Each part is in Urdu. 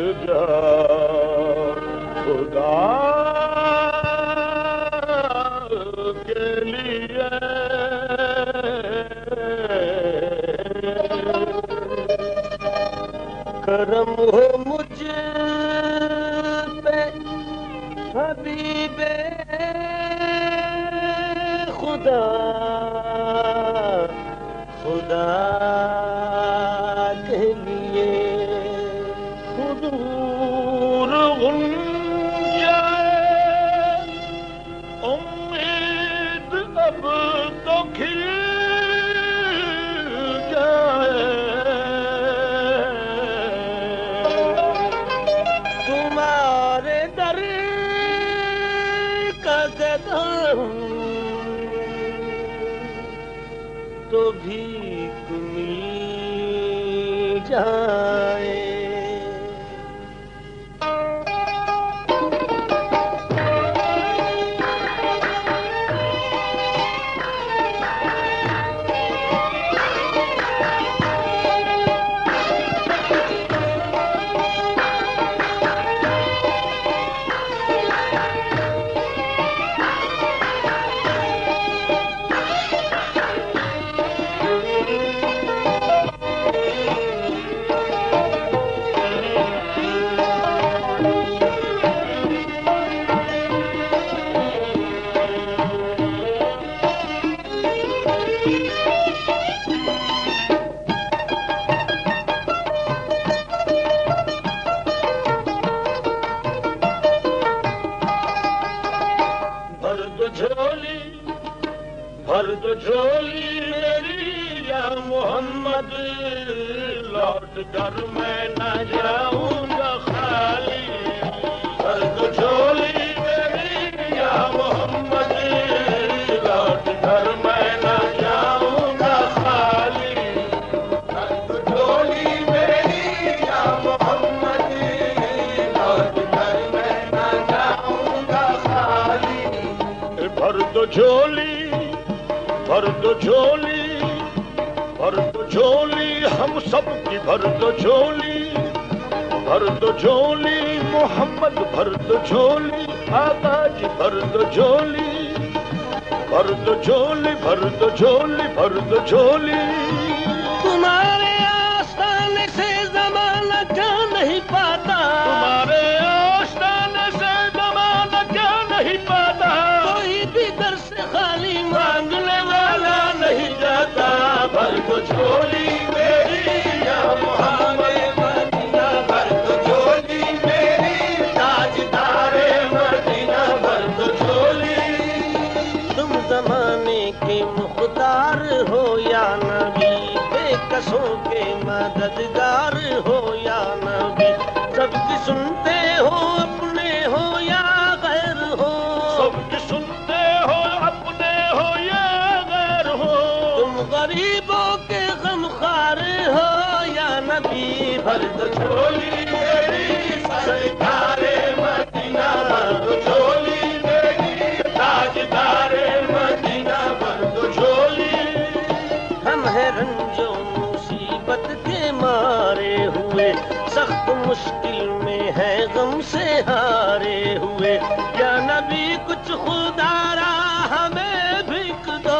جا خدا کے لیے کرم ہو مجھ پہ حبیب خدا خدا کے لیے حضور غم جائے امید اب تو کھل جائے تمہارے در کا گدا ہوں تو بھیک مل جائے بھر دو جھولی میری یا محمد لوٹ کر میں نہ جاؤں گا خالی بھر دو جھولی میری یا محمد لوٹ کر میں نہ جاؤں گا خالی بھر دو جھولی میری یا محمد لوٹ کر میں نہ جاؤں گا خالی بھر دو جھولی بھر دو جھولی بھر دو جھولی ہم سب کی بھر دو جھولی بھر دو جھولی محمد بھر دو جھولی آقا جی بھر دو جھولی بھر دو جھولی بھر دو جھولی بھر دو جھولی تمہارے آستانے سے زمانہ کیا نہیں پاتا تمہارے آستانے سے زمانہ کیا نہیں پاتا کوئی بھی در سے خالی مانگنے والا نہیں جاتا بھر دو جھولی میری یا محمد مدینہ بھر دو جھولی میری تاجدار مدینہ بھر دو جھولی تم زمانے کے مختار ہو یا نبی بے کسوں کے مددگار ہو یا نبی سب کی سنتے ہو اپنے ہو یا غیر ہو سب کی سنتے ہو اپنے ہو یا غیر ہو تم غریبوں کے غمخوار ہو یا نبی بھر دو جھولی میری سرکار مدینہ بھر دو جھولی میری تاجدار مدینہ بھر دو جھولی ہم ہیں رنج و مصیبت کے مارے ہوئے سخت مشکل میں ہے غم سے ہارے ہوئے یا نبی کچھ خدا را ہمیں بھیک دو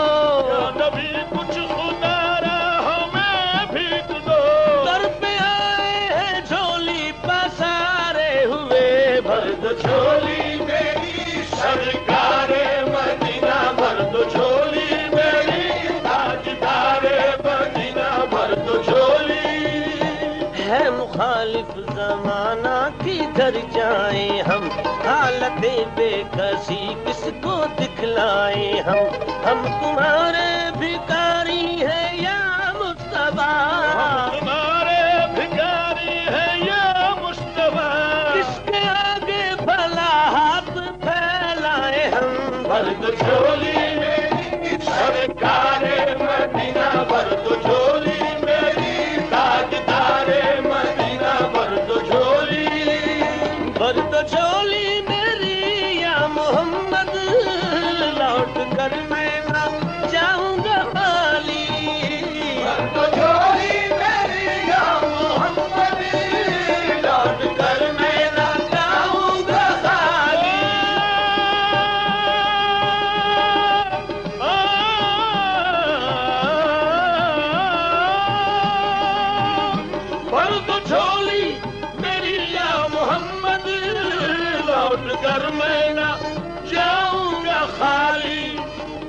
یا نبی کچھ خدا را ہمیں بھیک دو در پہ آئے ہیں جھولی پسارے ہوئے بھر دو جھولی میری سرکار مدینہ بھر دو جھولی میری تاجدار مدینہ بھر دو جھولی ہے مخالف زمانہ کدھر جائیں ہم حالت بے کسی کس کو دکھلائیں ہم تمہارے بھکاری ہیں یا مصطفیٰ تمہارے بھکاری ہیں یا مصطفیٰ کس کے آگے بھلا ہاتھ پھیلائیں ہم بھر دو جھولی میری سرکار مدینہ بھر دو جھولی میری تاجدار مدینہ بھر دو جھولی بھر دو جھولی میری یا محمد لوٹ کر میں نہ جاؤں گا خالی کر میں نہ جاؤں گا خالی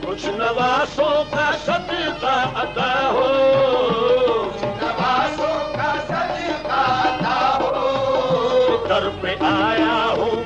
کچھ نواسوں کا صدقہ عطا ہو نوازوں کا صدقہ عطا ہو در پہ آیا ہوں